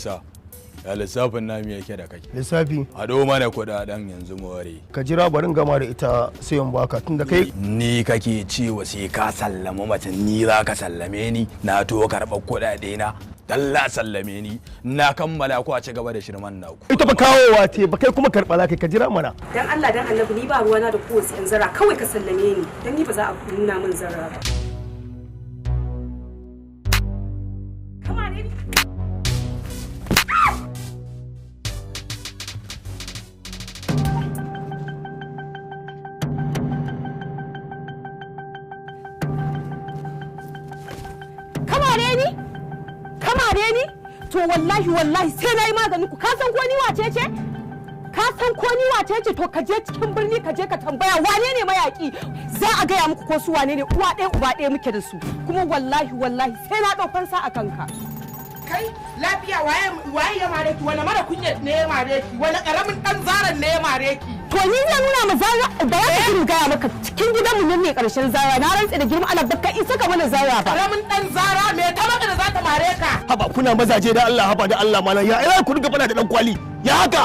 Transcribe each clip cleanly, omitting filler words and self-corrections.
wasa. Ya lissafin nami yake da kai. Lissafi? Hado mana kudaden yanzu more. Ka jira barin gama da ita sai in baka tunda kai. Ni kake cewa sai ka sallama mace ni za ka sallame ni na to karɓar kudade na. Allah sallame ni na kammala ko a ci gaba da shirman naku. Ita fa kawowa ce ba kai kuma karɓa za ka jira mana. Dan Allah dan Annabi ni ba ruwana da kowace yan zara kawai ka sallame ni dan ni ba za a nuna min zara ba. To wallahi sai na yi maganin ku. Ka san ko ni wace ce? Ka san ko ni wace ce? To ka je cikin birni ka je ka tambaya wane ne mayaki. Za a gaya muku ko su wane ne, uwa ɗaya uba ɗaya muke da su. Kuma wallahi sai na ɗaukan sa a kanka. Kai lafiya waye ya mare ki? Wani mara kunya ne ya mare ki? Wani karamin dan zaran ne ya mare ki? To ni zan nuna ma zara da ya fi gaya maka cikin gidanmu nan ne karshen zara. Na rantse da girma Allah baka isa ka mana zara ba. Karamin dan zara me ta maka da za ta mare ka? Haba kuna mazaje da Allah, haba da Allah mana. Ya ina ku dinga fada da dan kwali. Ya haka.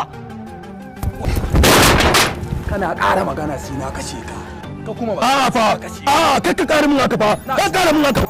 Kana ƙara magana sai na kashe ka. Ka kuma ba. A fa. A kai ka ƙara mun haka fa. Ka ƙara mun haka.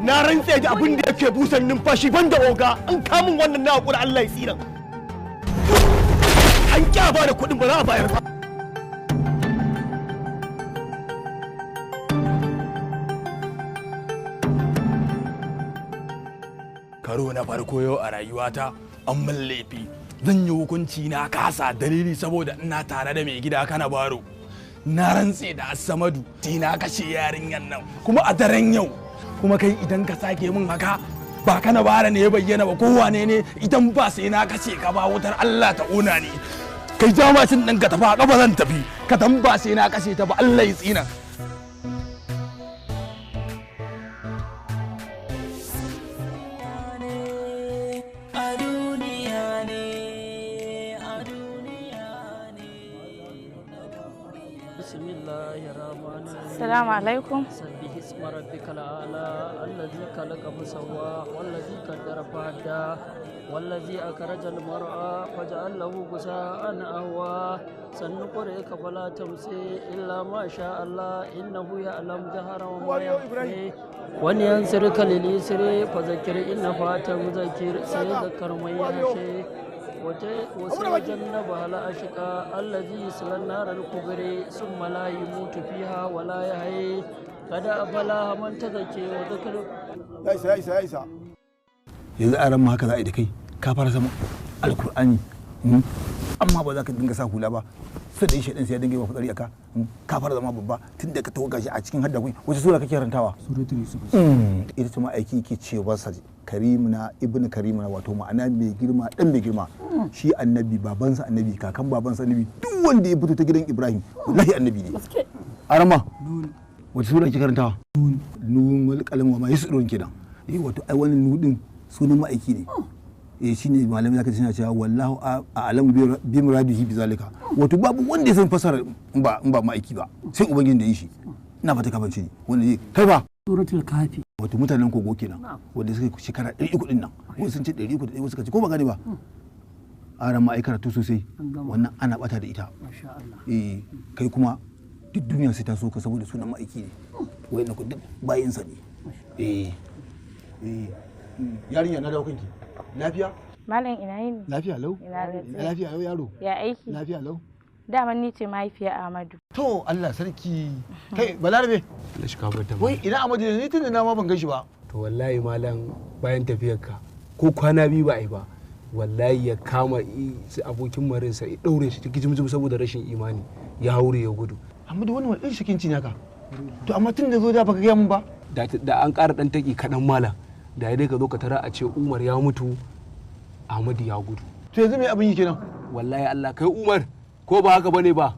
Na rantse da abin da yake busan numfashi banda oga an kamun wannan na hakuri Allah ya tsira. An kya ba da kuɗin ba za a bayar ba. Karo na farko yau a rayuwata an min laifi. Zan yi hukunci na kasa dalili saboda ina tare da mai gida kana baro. Na rantse da Asamadu sai na kashe yarinyan nan kuma a daren yau. Kuma kai idan ka sake min haka ba kana bara ne ya bayyana ba kowane ne idan ba sai na kashe ka ba wutar Allah ta ƙona ni. Kai jama'cin ɗin ka tafi a ƙafa zan tafi ka ba sai na kashe ta ba Allah ya tsina. Assalamu alaikum. سبح اسم ربك الأعلى الذي خلق فسوى والذي قدر فهدى والذي أخرج المرعى فجعله غثاء أهوى سنقرئك فلا تنسى إلا ما شاء الله إنه يعلم جهر وما يخفي ولينصرك لليسر فذكر إن نفعت المذكر سيذكر من يخشى وسيجنبها الأشقى الذي يصلى النار الكبرى ثم لا يموت فيها ولا يحيى قد أفلح من تزكى وذكر. Ya isa. Yanzu a ran ma haka za a yi da kai ka fara sama alkur'ani amma ba za ka dinga sa hula ba sai da shi sai ya dinga yi fitsari aka ka fara zama babba tun da ka tawo gashi a cikin hadda kai wace sura kake karantawa suratul yusuf ita ce ma aiki yake cewa sa karimuna ibnu karimuna wato ma'ana mai girma dan mai girma shi annabi babansa annabi kakan babansa annabi duk wanda ya fito ta gidan Ibrahim wallahi annabi ne arama wace sura kake karantawa nun wal qalam wa ma yasrun kenan wato ai wannan nudin sunan ma'aiki ne shine malamai zaka tana cewa wallahu a'lam bi muradihi bi zalika wato babu wanda ya san fasara in ba ma'aiki ba sai ubangiji da yi shi ina fata ka bace wanda ne kai ba suratul kafi wato mutanen kogo kenan wanda suka shekara 300 din nan wasu sun ce 300 wasu suka ce ko ba gane ba aran ma'aikata to sosai wannan ana bata da ita masha Allah kai kuma duk duniya sai ta so ka saboda sunan ma'aiki ne wayannan ku duk bayin sa ne yarinya na dawo kanki lafiya Malam ina yini? Lafiya lau. Lafiya lau yaro. Ya aiki? Lafiya lau. Daman ni ce mahaifiyar Ahmadu. To Allah sarki. Kai Balarabe. Allah shi kawo ta. Wai ina Ahmadu ne tun da na ma ban gan shi ba. To wallahi malam bayan tafiyarka ko kwana biyu ba ai ba. Wallahi ya kama abokin marinsa ya daure shi gijimjim saboda rashin imani ya haure ya gudu. Ahmadu wannan wani shakinci ne ka. To amma tun da zo da baka gaya mun ba. Da an ƙara dan taki kaɗan malam. da dai ka zo ka tara a ce Umar ya mutu Ahmadu ya gudu. To yanzu me abin yi kenan? Wallahi Allah kai Umar ko ba haka bane ba?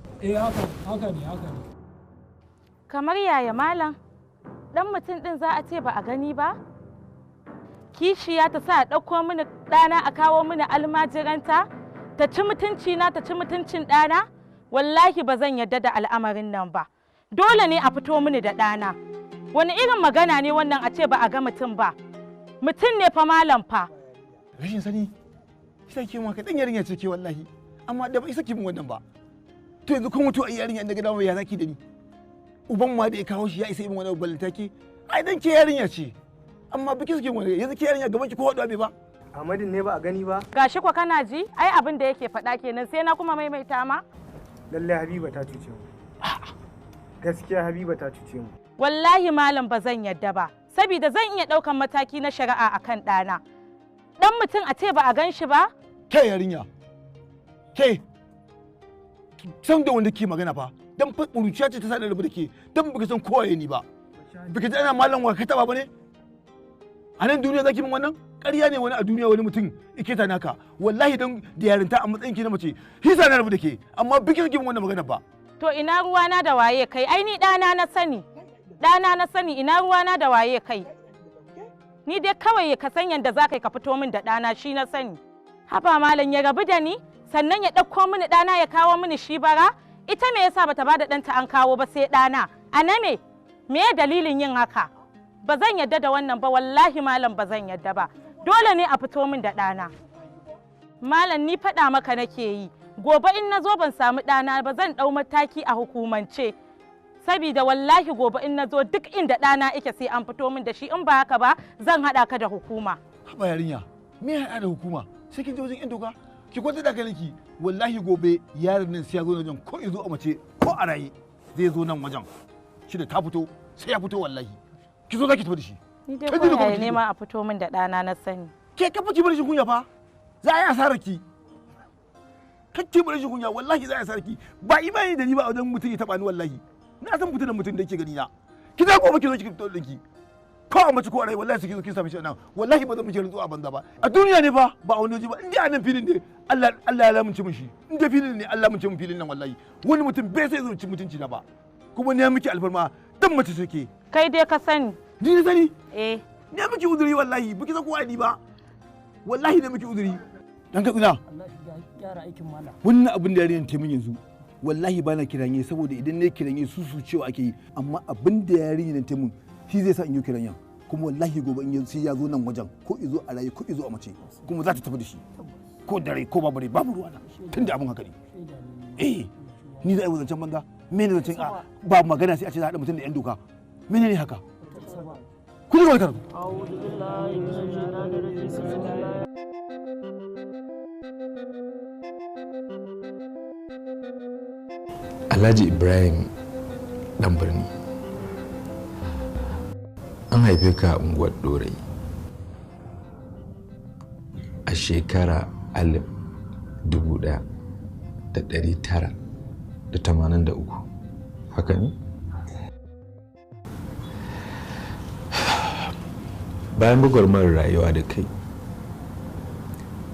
haka ne. Kamar yaya malam? Dan mutum din za a ce ba a gani ba? Kishiya ta sa a ɗauko mini ɗana a kawo mini almajiranta? Ta ci mutunci na ta ci mutuncin ɗana? Wallahi ba zan yarda da al'amarin nan ba. Dole ne a fito mini da ɗana. Wani irin magana ne wannan a ce ba a ga mutum ba? Mutum ne fa malam fa. Rashin sani sai ke maka dan yarinya ce ke wallahi, amma da ba isa ki min wannan ba. To yanzu kun mutu a yarinya inda gidan ya zaki da ni. Uban ma da ya kawo shi ya isa min wannan ballanta ke. Ai dan ke yarinya ce. Amma biki suke wani yanzu ke yarinya gaban ki ko hadu ba. Ahmadin ne ba a gani ba. Gashi kwa kana ji? Ai abin da yake faɗa kenan sai na kuma maimaita ma. Lallai Habiba ta cuce mu. Gaskiya Habiba ta cuce mu. Wallahi malam ba zan yadda ba, saboda zan iya ɗaukan mataki na shari'a akan ɗana. Ɗan mutum a ce ba a gan shi ba? Ke yarinya, ke san da wanda ke magana fa, dan furuciya ce ta sa da rabu da ke, dan baka san kowa ni ba. Baka ji ana malam wa ka taba ba ne? A nan duniya zaki min wannan? Ƙarya ne wani a duniya wani mutum ike ta naka. Wallahi dan da yarinta a matsayin ki na mace, hisa na rabu da ke, amma biki suke min wannan magana ba. To ina ruwana da waye kai? Ai ni ɗana na sani. Ɗana na sani, ina ruwana da waye kai. Ni dai kawai ka san yadda za ka fito min da ɗana shi na sani. Haba malam ya rabu da ni, sannan ya ɗauko mini ɗana ya kawo mini shi bara. Ita me yasa bata bada ɗanta an kawo ba sai ɗana? A na me? Me dalilin yin haka? Ba zan yadda da wannan ba, wallahi malam ba zan yadda ba. Dole ne a fito min da ɗana. Malam ni faɗa maka nake yi. Gobe in na zo ban samu ɗana ba zan ɗau mataki a hukumance. Sabida wallahi gobe in na zo duk inda ɗana yake sai an fito min da shi, in ba haka ba zan haɗa ka da hukuma. Haba yarinya, me ya haɗa da hukuma? Sai kin je wajen 'yan doka? Ki kwanta da kanki, wallahi gobe yaron nan sai ya zo wajen ko ya zo a mace ko a raye zai zo nan wajen. Shi da ta fito sai ya fito wallahi. Ki zo za ki tafi da shi. Ni dai ko ya nema a fito min da ɗana na sani. Ke kafa ki bar shi kunya fa? Za a yi asarar ki. Kake bar shi kunya wallahi za a yi asarar ki. Ba imani da ni ba a wajen mutum ya taɓa ni wallahi. Na san mutum da mutum da yake gani na. Ki za gobe ki zo ki fito da ki. Ko a mace ko a rai wallahi sai ki zo ki sami shi nan. Wallahi ba zan miki rantsuwa a banza ba. A duniya ne fa ba a wani waje ba. In dai a nan filin ne Allah ya lamunce min shi. In dai filin ne Allah lamunce min filin nan wallahi. Wani mutum bai sai zo ci mutunci na ba. Kuma ne miki alfarma dan mace take. Kai dai ka sani. Ni na sani? Eh. Ne miki uzuri wallahi biki san ko ai ba. Wallahi ne miki uzuri. Dan ka tsina. Allah ya gyara aikin mala. Wannan abin da yarinyar ta min yanzu. Wallahi ba na kiranye saboda idan ne kiranye su cewa ake yi, amma abin da yarinyar ta min shi zai sa in yi kiranya. Kuma wallahi gobe in sai ya zo nan wajen ko izo a raye ko izo a mace kuma za ta tafi da shi. Ko dare ko babu rai babu ruwana tunda abin haka ne. Eh ni da ai zancen banza me ne zancen ba magana sai a ce za a haɗa mutum da yan doka. Mene ne haka? Ku ji karatu. Alhaji Ibrahim ɗan birni, an haife ka a unguwar Ɗorayi a shekara 1983, haka ne? Bayan gwagwarmayar rayuwa da kai,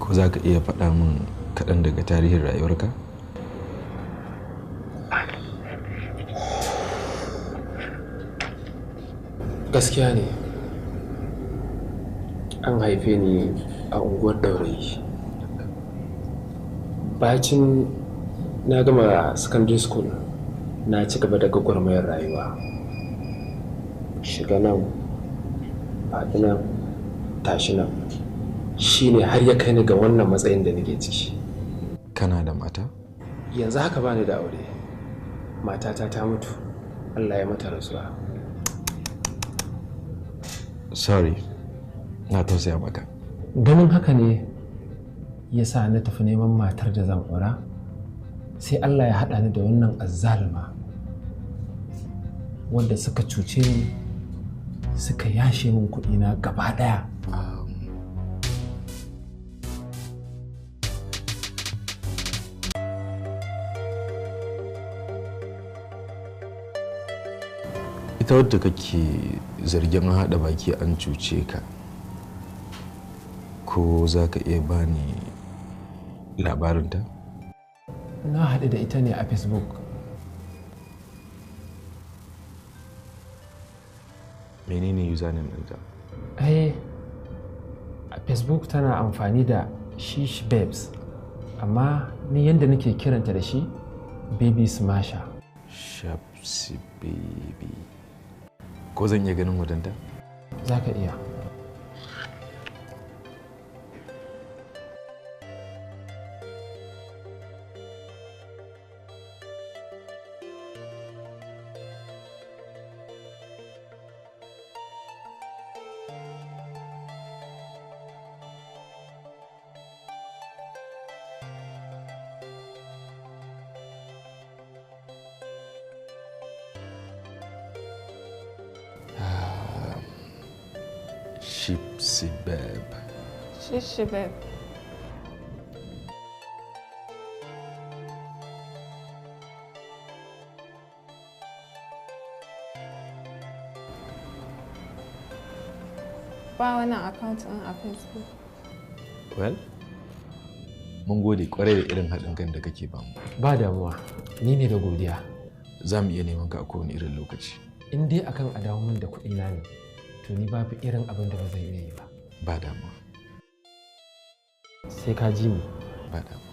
ko za ka iya faɗa min kaɗan daga tarihin rayuwarka? Gaskiya ne, an haife ni a unguwar Ɗaurayi. Bacin na gama secondary school na ci gaba da gwagwarmayar rayuwa. Shiga nan, faɗi nan, tashi nan. Shi ne har ya kai ni ga wannan matsayin da nake ciki. Kana da mata? Yanzu haka bani da aure. Matata ta mutu. Allah ya mata rasuwa. Sorry, na tausaya maka. Ganin haka ne ya sa na tafi neman matar da zan aura, sai Allah ya haɗa ni da wannan azzalima wanda suka cuce ni, suka yashe min kuɗina gaba ɗaya. Ita wadda kake zargin haɗa baki an cuce ka, ko za ka iya bani labarinta? Na haɗu da ita ne a Facebook. Menene username ɗinta? A Facebook tana amfani da Shish Babes, amma ni yadda nake kiranta da shi Baby Smasher. Shapsi Baby. Ko zan iya ganin hotonta? Za ka iya. Shipsy Bab. Shishi Bab. Ba wannan account ɗin a Facebook. Well, mun gode kwarai da irin haɗin kan da kake bamu. Ba damuwa, ni ne da godiya. Za mu iya neman ka a kowane irin lokaci. In dai akan a dawo min da kuɗi na ne, to ni babu irin abin da ba zan iya yi ba. Ba damuwa. Sai ka ji ni. Ba damuwa.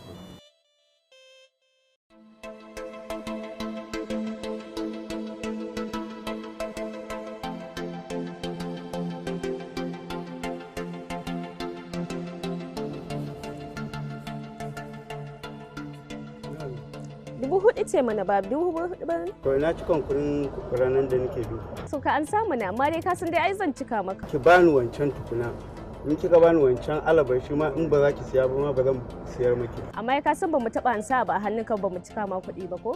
ce mana ba 4,000 ba ne? To ina cikon kuɗin ranar da nake bi. So ka an samu ne amma dai ka san dai ai zan cika maka. Ki bani wancan tukuna. In kika bani wancan alabar shi ma in ba za ki siya ba ma ba zan siyar maki. Amma ka san ba mu taɓa ansa ba a hannunka ba mu cika ma kuɗi ba ko?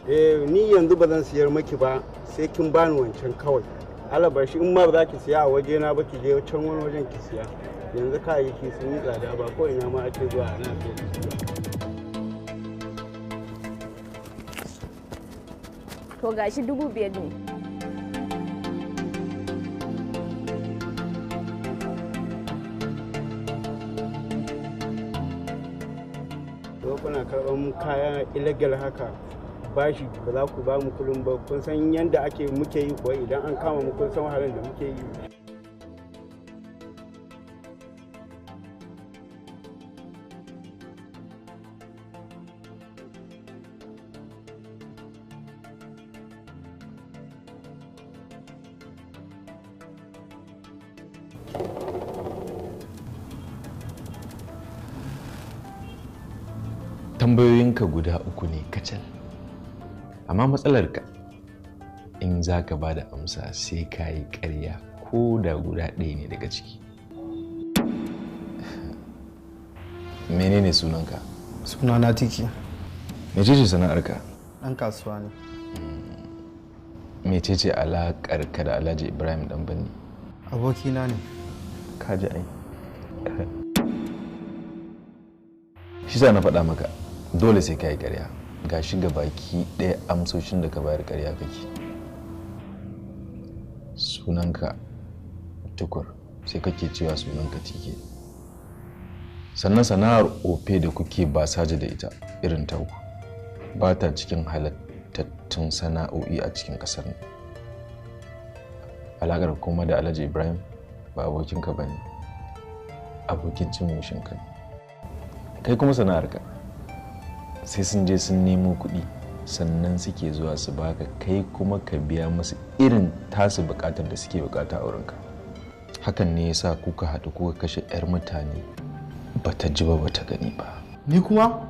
Ni yanzu ba zan siyar maki ba sai kin bani wancan kawai. Alabar shi in ma ba za ki siya a waje na ba ki je can wani wajen ki siya. Yanzu kayayyaki sun yi tsada ba ko ina ma ake zuwa ana siya. To gashi 5,000 ne. To kuna karɓar kaya illegal haka bashi ba za ku ba mu kullum ba kun san yadda muke yi kuwa idan an kama mu kun san wahalar da muke yi. Tambayoyinka guda 3 ne kacal, amma matsalarka in za ka ba da amsa sai ka yi ƙarya ko da guda 1 ne daga ciki. Menene sunanka? Sunana Tiki. Mecece sana'arka? Ɗan kasuwa ne. Mecece alaƙarka da Alhaji Ibrahim Ɗanbani? Abokina ne. Kaji ai. Shi sa na faɗa maka. Dole sai ka yi ƙarya, ga shi baki ɗaya amsoshin da ka bayar ƙarya kake. Sunanka Tukur, sai kake cewa sunanka Tike. Sannan sana'ar ofe da kuke basaje da ita irin ta uku ba ta cikin halattattun sana'o'i a cikin ƙasar nan. Alaƙar kuma da Alhaji Ibrahim ba abokinka ba ne, abokin cin mushinka ne. Kai kuma sana'arka sai sun je sun nemo kuɗi sannan suke zuwa su baka kai kuma ka biya musu irin tasu buƙatar da suke buƙata a wurinka. Hakan ne yasa kuka haɗu kuka kashe 'yar mutane bata ji ba bata gani ba. Ni kuma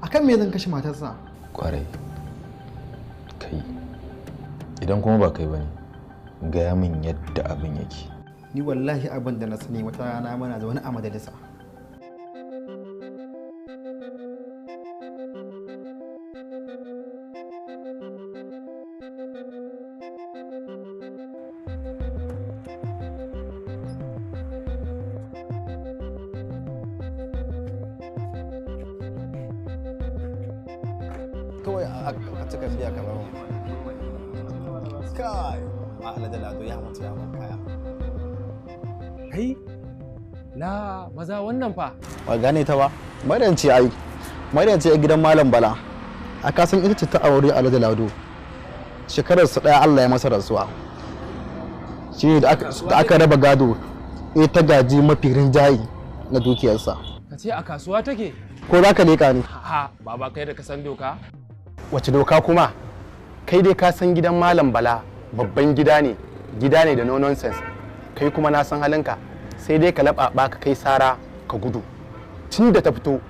akan me zan kashe matarsa? Kwarai kai, idan kuma ba kai bane gaya min yadda abin yake. Ni wallahi abin da na sani wata rana muna da wani a majalisa. Kawai a cika biya ka bawa. Kai, ma'ala da lado ya mutu ya mun kaya. Kai, La maza wannan fa. Ba gane ta ba. Maryam ce ai. Maryam ce a gidan Malam Bala. A kasan ita ce ta aure Alhaji Lado. Shekarar su daya Allah ya masa rasuwa. Shi ne da aka raba gado ta gaji mafi rinjaye na dukiyarsa. Ka ce a kasuwa take? Ko za ka leka ne? Ha, baba kai da ka san doka? Wace doka kuma? Kai dai ka san gidan Malam Bala babban gida ne da no nonsense. Kai kuma na san halinka. Sai dai ka laɓaɓa ka kai sara ka gudu. Tun da ta fito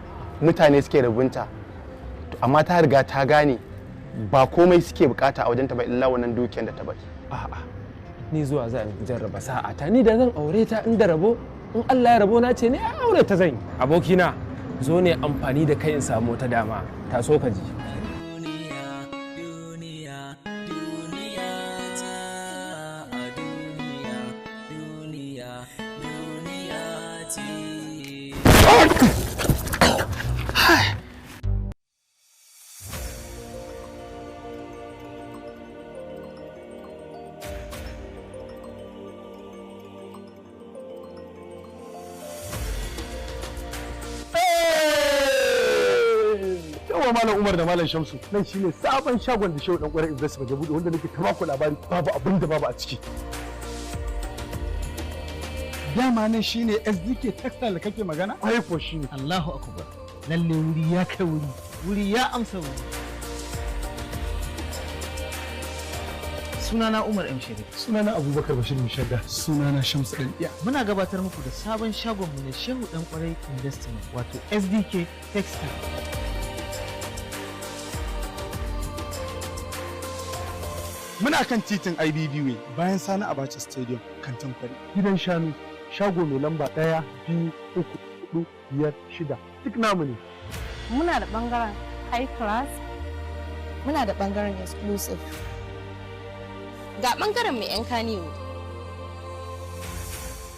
mutane suke rabunta. Amma ta riga ta gane ba komai suke bukata a wajenta ba illa wannan dukiyar da ta bari. A'a. Ni zuwa zan jarraba sa'a ta ni da zan aure ta inda rabo in Allah ya rabo na ce ne aure ta zan yi. Abokina zo ne amfani da kai in samu ta dama. Ta so ka ji. Malam Umar da Malam Shamsu nan shine sabon shagon da Shehu Dan Kwarai Investment ya bude wanda nake ta baku labari babu abin da babu a ciki. Dama nan shine SDK Textile da kake magana? Ai ko shine. Allahu akbar. Lalle wuri ya kai wuri. Wuri ya amsa wuri. Sunana Umar M. Sharif. Sunana Abubakar Bashir Mishadda. Sunana Shamsu Dan Iya. Muna gabatar muku da sabon shagon mu na Shehu Dan Kwarai Investment wato SDK Textile. Muna kan titin IBB Way bayan Sani Abacha Stadium kan Tankwari. Gidan shanu, shago mai lamba 1, 2, 3, 4, 5, 6 duk namu ne. Muna da bangaren high class, muna da bangaren exclusive. Ga bangaren mai 'yan kaniwo.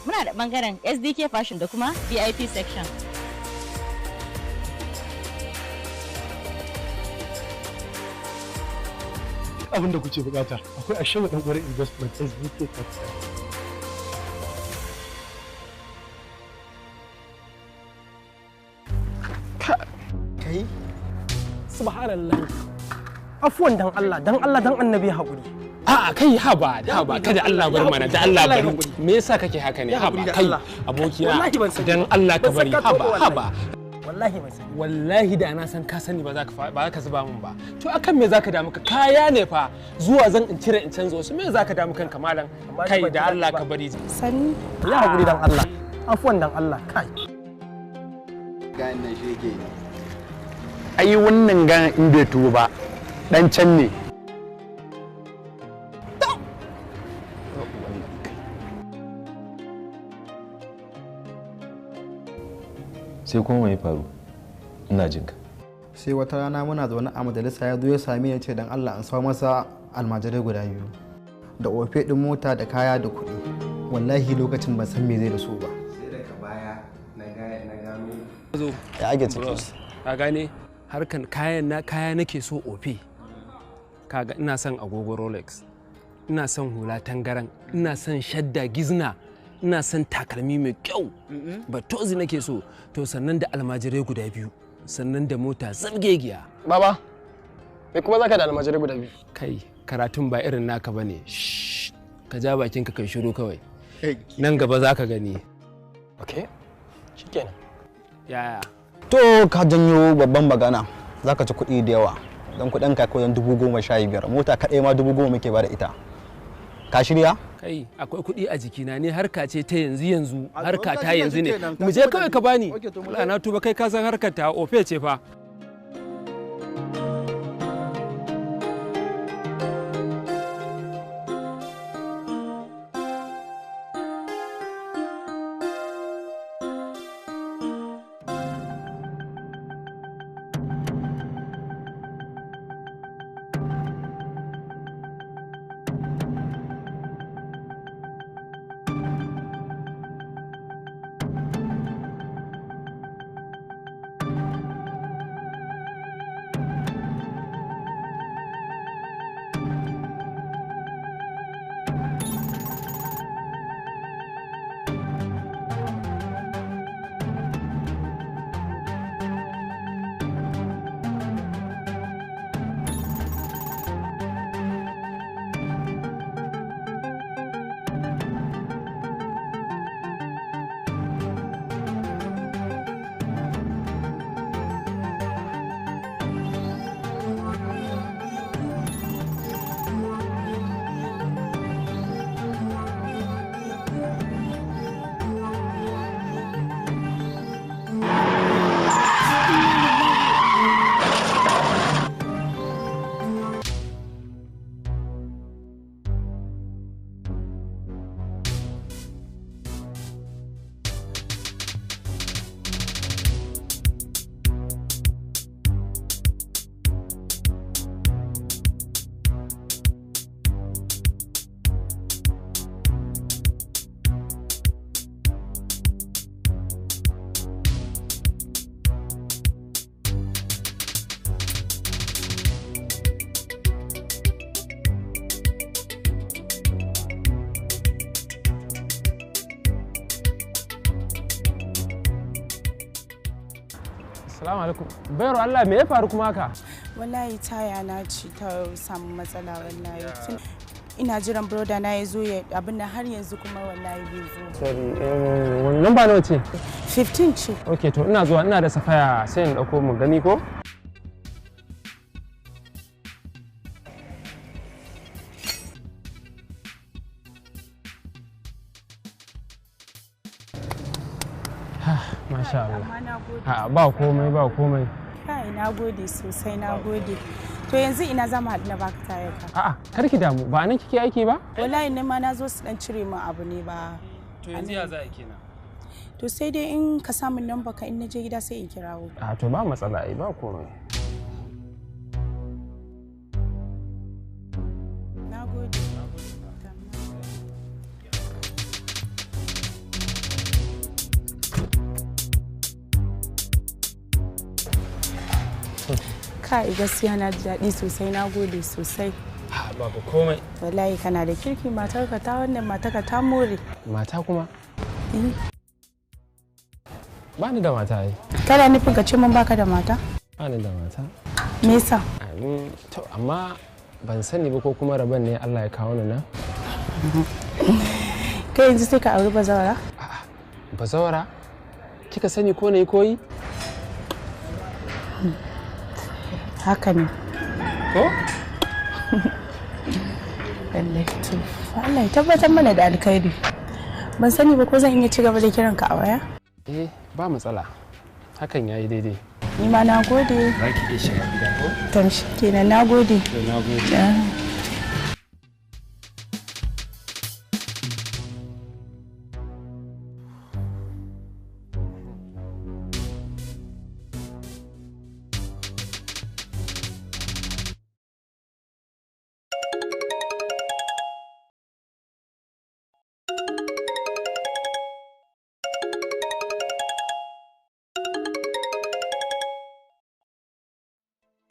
Muna da bangaren SDK Fashion da kuma VIP section. Abin da kuke bukata akwai a Shehu Dan Kwarai Investment SDK Textile. Kai subhanallah. Afwan dan Allah dan annabi haƙuri. A'a kai haba kada Allah bar mana da Allah bari. Me yasa kake haka ne? Haba kai abokina dan Allah ka bari haba. Wallahi ban sani. Wallahi da na san ka sani ba za ka zuba min ba. To akan me zaka damu ka kaya ne fa zuwa zan in cire in canza wasu me zaka damu kanka malam kai da Allah ka bari. Sani ya haƙuri dan Allah. Afwan dan Allah kai. Ganin da shi yake. Ai wannan ganin in bai tuwo ba dan can ne. Sai kuma mai faru ina jinka. Sai wata rana muna zaune a majalisa ya zo ya same ni ce dan Allah an samu masa almajirai guda biyu da ofe din mota da kaya da kuɗi. Wallahi lokacin ban san me zai da su ba. Sai daga baya na gano ya age ciki. Ka gane harkan kaya nake so ofe. Kaga ina son agogo Rolex, ina son hula tangaran, ina son shadda gizna, ina son takalmi mai kyau batozi nake so to sannan da almajirai guda biyu sannan da mota zabgegiya. Baba me kuma zaka da almajirai guda biyu? Kai karatun ba irin naka bane, ka ja bakinka kai shiru kawai, nan gaba zaka gani. Okay shikenan. Yaya to ka janyo babban magana, zaka ci kuɗi da yawa don kuɗin ka koyan 15,000, mota kaɗai ma 10,000 muke ba da ita. Ka shirya? Kai akwai kuɗi a jikina ne, harka ce ta yanzu harka ta yanzu ne, mu je kawai ka bani. Allah na tuba kai ka san harkar ta ofe ce fa. Salamu alaikum. Bayar Allah me ya faru kuma haka? Wallahi taya na ci ta samu matsala wallahi. Ina jiran broda na ya zo ya abin da har yanzu kuma wallahi bai zo. Sorry, wannan namba nawa ce? 15 ce. Okay, to ina zuwa, ina da safaya sai in dauko mu gani ko? Masha Allah. Ba komai, ba komai. Kai, na gode sosai, na gode. To yanzu ina za mu haɗu na baka tayar ka. A'a, kar ki damu, ba nan kike aiki ba? Wallahi ne ma na zo su dan cire min abu ne ba. To yanzu ya za a kenan? To sai dai in ka samu namba ka in na je gida sai in kirawo. A to ba matsala ai, ba komai. Na gode. Kai gaskiya na ji daɗi sosai, na gode sosai. Babu komai. Wallahi kana da kirki, matarka ta wannan matarka ta more. Mata kuma? Ba ni da mata ai. Kana nufin ka ce mun baka da mata? Ba ni da mata. Me yasa? To amma ban sani ba ko kuma rabon ne Allah ya kawo ni nan. Kai yanzu sai ka auri bazawara? Bazawara? Kika sani ko ne koyi? Haka ne. Ko? Allah ya tabbatar mana da alkhairi. Ban sani ba ko zan iya ci gaba da kiran ka a waya? Ba matsala. Hakan yayi daidai. Ni ma na gode. Za ki iya shiga gida ko? To shi kenan, na gode. Na gode.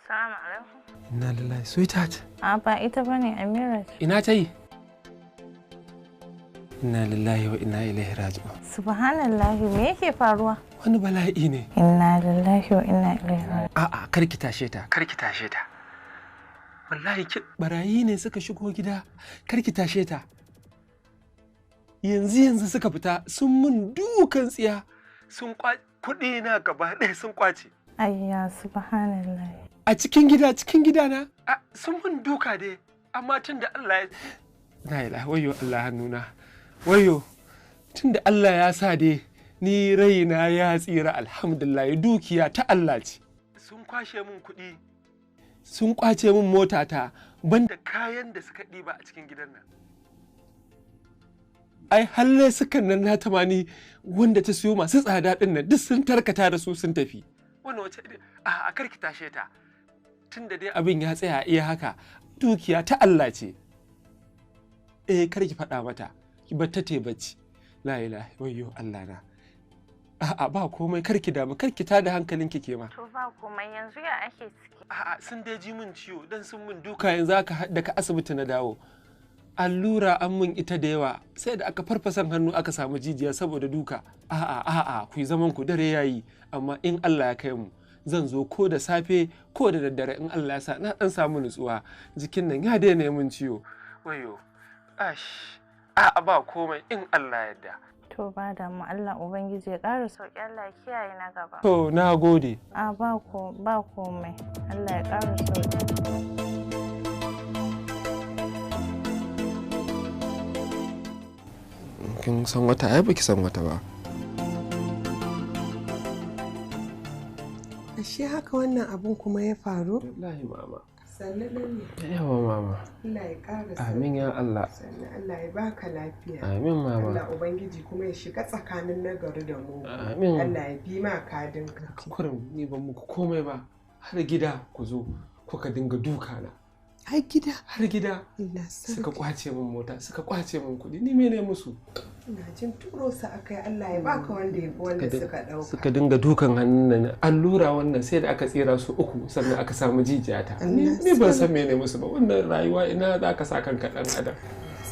Assalamu alaikum. Inna lillahi, sweetheart. Ba ita bane Amira. Ina ta yi? Inna lillahi wa inna ilaihi raji'un. Subhanallahi, me yake faruwa? Wani bala'i ne. Inna lillahi wa inna ilaihi raji'un. A'a, kar ki tashe ta, kar ki tashe ta. Wallahi barayi ne suka shigo gida, kar ki tashe ta. Yanzu suka fita, sun mun dukan tsiya, sun kuɗi na gaba ɗaya sun kwace. Ayya, subhanallahi. A cikin gida na, sun mun duka dai, amma tun da Allah ya... Na ilaha, wayo Allah hannuna, wayo, tun da Allah ya sa dai, ni raina ya tsira alhamdulillah, dukiya ta Allah ce. Sun kwashe mun kuɗi, sun kwace mun motata, banda kayan da suka ɗiba a cikin gidan nan. Ai halle sukan nan na tamani wanda ta siyo masu tsada ɗin nan duk sun tarkata da su sun tafi. Wannan wace a karki tashe ta. Tunda dai abin ya tsaya iya haka, dukiya ta Allah ce. Karki faɗa mata, ki bar ta bacci. La ilaha wayyo Allah na. A'a ba komai, karki damu, karki tada hankalinki ke ma. To ba komai, yanzu ya ake ciki. A'a sun dai ji min ciwo dan sun min duka yanzu aka daga asibiti na dawo. Allura an mun ita da yawa sai da aka farfasan hannu aka samu jijiya saboda duka. A'a ku yi zaman ku dare yayi, amma in Allah ya kai mu zan zo ko da safe ko da daddare in Allah ya sa na dan samu nutsuwa, jikin nan ya daina mun ciwo. Wayo a'a ba komai in Allah ya yarda. To ba da mu, Allah ubangiji ya ƙara sauki, Allah ya kiyaye na gaba. To na gode. Ba komai, Allah ya ƙara sauki. Kin san wata, ai baki san wata ba. Ashe haka wannan abun kuma ya faru? Wallahi mama. Sannu ɗan ne. Yawa mama. Allah ya ƙara sauki. Amin ya Allah. Sannu Allah ya baka lafiya. Amin mama. Allah ubangiji kuma ya shiga tsakanin nagari da mu. Amin. Allah ya bi ma kadinka. Kurin ni ban muku komai ba. Har gida ku zo kuka dinga duka na. Har gida? Har gida. Suka kwace min mota, suka kwace min kuɗi. Ni mene musu? Ina jin turo su akai, Allah ya baka wanda ya wanda suka dauka. Suka dinga dukan hannun nan. Allura wannan sai da aka tsira su 3 sannan aka samu jijiyata. Ni ban san mene musu ba. Wannan rayuwa ina za ka sa kanka dan adam.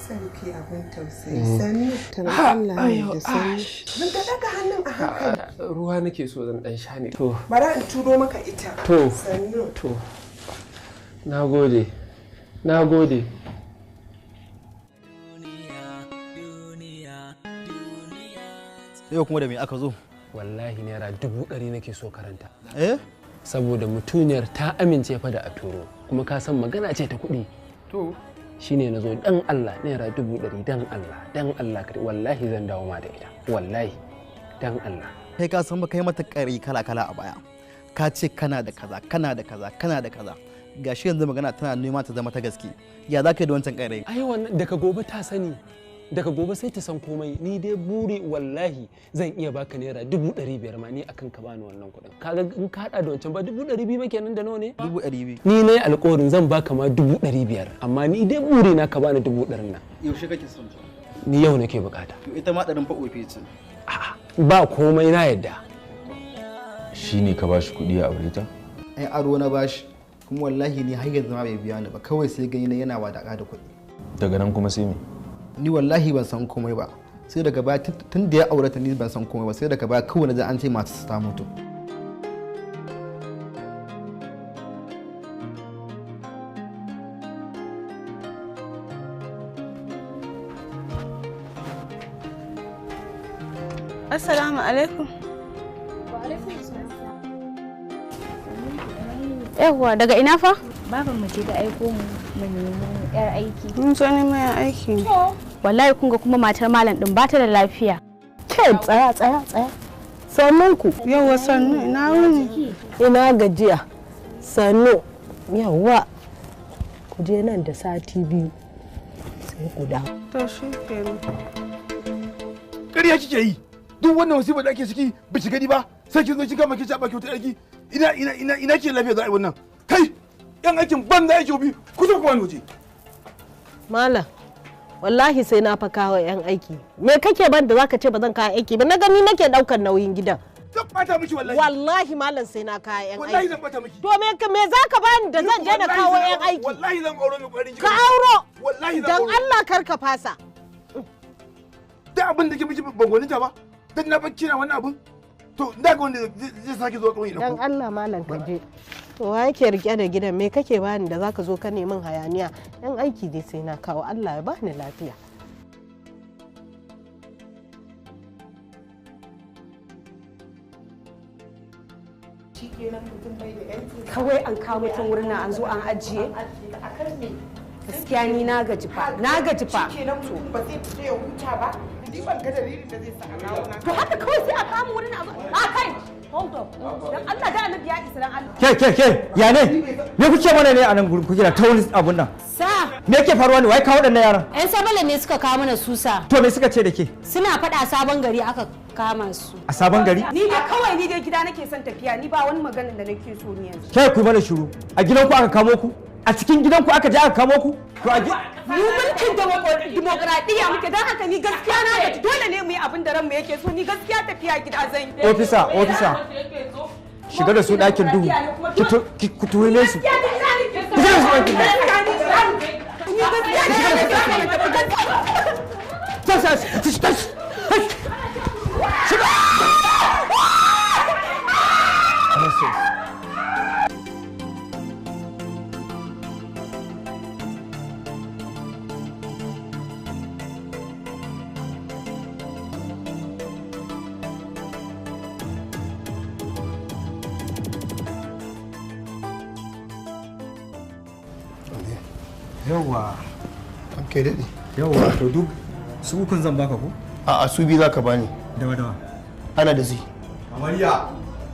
sarki abin tausayi sannu tana Allah da sannu. Zan ka daga hannun a hankali. Ruwa nake so zan dan sha ne. To. Bara in turo maka ita. To. Sannu. To. Nagode. Nagode. Yau kuma da me aka zo? Wallahi naira 100 nake so karanta. Saboda mutuniyar ta amince fa da a turo kuma ka san magana ce ta kuɗi. To. Shine na zo dan Allah naira 100 dan Allah wallahi zan dawo ma da ita wallahi dan Allah. Kai ka san ba kai mata ƙari kala-kala a baya. Ka ce kana da kaza kana da kaza kana da kaza. Gashi yanzu magana tana nema ta zama ta gaske. Ya za ka yi da wancan ƙarai? Ai wannan daga gobe ta sani. Daga gobe sai ta san komai ni dai buri wallahi zan iya baka naira 500 ma ni akan ka bani wannan kuɗin kaga in ka hada da wancan ba 200 ba kenan da nawa ne 200 ni nayi alƙawarin zan baka ma 500 amma ni dai buri na ka bani 100 nan yaushe kake son ni yau nake bukata to ita ma ɗarin fa ofe ce ba komai na yadda shine ka bashi kuɗi a aure ta ai aro na bashi kuma wallahi ni har yanzu ma bai biya ni ba kawai sai gani yana wadaka da kuɗi daga nan kuma sai me ni wallahi ban san komai ba sai daga baya tun da ya aurata ni ban san komai ba sai daga baya kawai na an ce masu ta mutu Assalamu alaikum. Yawwa daga ina fa? Baban mu ce ta aiko mu nemi yar aiki. Mun zo neman yar aiki. Wallahi kun ga kuma matar malam din ba ta da lafiya. Ke tsaya. Sannun ku. Yawwa sannu ina wuni. Ina gajiya. Sannu. Yawwa. Ku je nan da sati 2. Sai ku dawo. To shi kenan. Ƙarya kike yi. Duk wannan musibar da ake ciki ba ki gani ba. Sai kin zo kin kama kin saba ki wata aiki. Ina ke lafiya za a yi wannan. Kai yan aikin banza aiki bi ku zo ku wani waje. Malam wallahi sai na fa kawo yan aiki. Me kake ban da zaka ce ba zan kawo aiki ba na gani nake daukar nauyin gidan. Zan bata miki wallahi. Wallahi malam sai na kawo yan aiki. Wallahi zan bata miki. To me zaka bani da zan je da kawo yan aiki? Wallahi zan auro mai kwarin Ka auro. Wallahi zan auro. Dan Allah kar ka fasa. Da abin da ke miki ban gwaninta ba. Dan na bakki na wannan abin. To da ga wanda zai sake zuwa kauye dan Allah malam ka je. To wa yake rike da gidan me kake bani da zaka zo ka neman hayaniya yan aiki dai sai na kawo Allah ya bani lafiya. Kawai an kawo mutum wurin nan an zo an ajiye. Gaskiya ni na gaji fa. Shikenan to ba zai fita ya huta ba. Ni ban ga dalilin da zai sa a kawo na. To haka kawai sai a kama wurin nan a kai. Hold up. Dan Allah da Annabi ya isa dan Allah. Ke ya ne? Me kuke mana ne a nan gurin kuke da ta wani abun nan? Sa. Me yake faruwa ne? Wai kawo waɗannan yaran? Yan sabala ne suka kawo mana susa. To me suka ce da ke? Suna faɗa sabon gari aka kama su. A sabon gari? Ni dai kawai ni dai gida nake son tafiya ni ba wani maganin da nake so ni yanzu. Ke ku mana shiru. A gidanku aka kamo ku? A cikin gidanku aka je aka kamo ku? To a mu mulkin demokradiyya muke don haka ni gaskiya na gaji dole ne mu yi abin da ranmu yake so ni gaskiya tafiya gida zan yi. Ofisa. Shiga da su ɗakin duhu. Ki tuhume su. Yawwa. An kai daɗi. Yawwa to duk su ukun zan baka ko? A'a su biyu za ka bani. Dawa. Ana da zai. Amarya,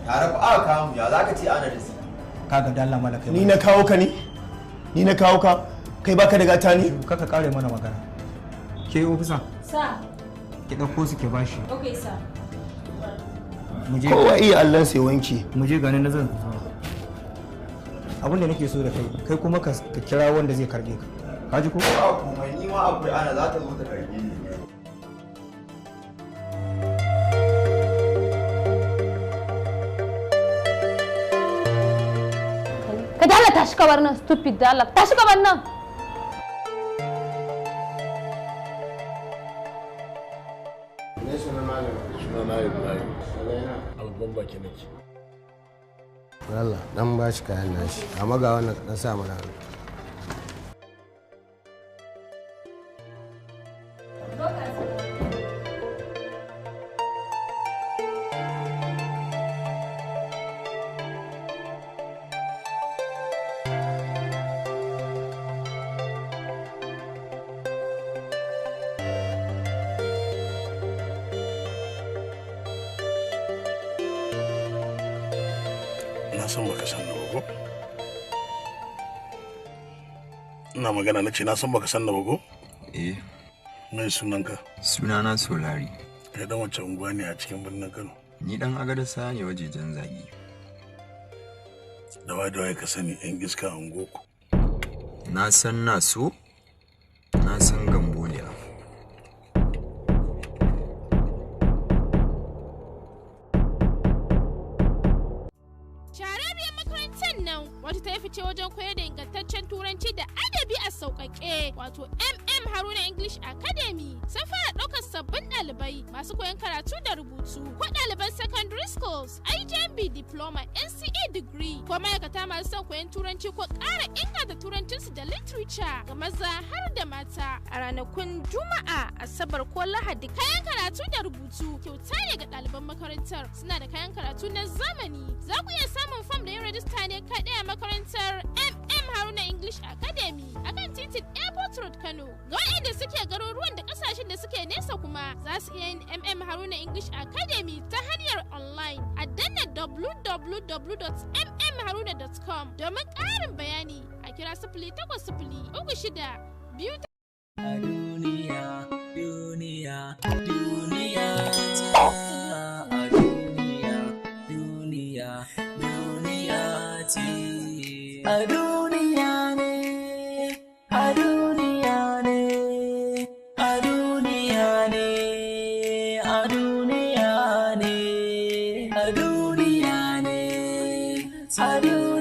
tare fa aka kawo ya za ka ce ana da zai. Kaga da Allah malaka. Ni na kawo ka ne? Ni na kawo ka? Kai baka da gata ne? Kaka kare mana magana. Ke ofisa? Sa. Ki ɗauko su ke bashi. Okay, sa. Kowa iya Allah sai wanke. Mu je ganin na zan abin da nake so da kai kuma ka kira wanda zai karbe ka ka ji ko ba komai ni ma akwai ana za ta zo ta karbe ni ka dala tashi ka bar nan stupid dala tashi ka bar nan ki nake. Allah dan ba shi kayan nashi amma ga wannan dan sa mana san baka san na bago? Ina magana na ce na san baka san na bago? Eh. Mai sunanka? Sunana Solari. Kai dan wacce unguwa ne a cikin birnin Kano? Ni dan Agadasa ne wajejen Zagi. Da wai ka sani yan iska a unguwarku? Na san Naso, na san Gamboliya. wata ta yi fice wajen koyar da ingantaccen turanci da adabi a sauƙaƙe wato Haruna English Academy sun fara ɗaukar sabbin ɗalibai masu koyon karatu da rubutu ko ɗaliban secondary schools, IJMB diploma, NCA degree ko ma'aikata masu son koyon turanci ko ƙara inganta turancinsu da literature ga maza har da mata a ranakun Juma'a, Asabar ko Lahadi. Kayan karatu da rubutu kyauta ne ga ɗaliban makarantar. Suna da kayan karatu na zamani. Za ku iya samun fam da yin rajista ne kaɗai a makarantar Haruna English Academy akan titin Airport Road Kano. Ga waɗanda suke garuruwan da ƙasashen da suke nesa kuma za su iya yin Haruna English Academy ta hanyar online a danna www.mmharuna.com domin ƙarin bayani a kira 0800 biyu a duniya duniya duniya a duniya duniya duniya ce a duniya ne a duniya ne a duniya ne a duniya ne a duniya ne a duniya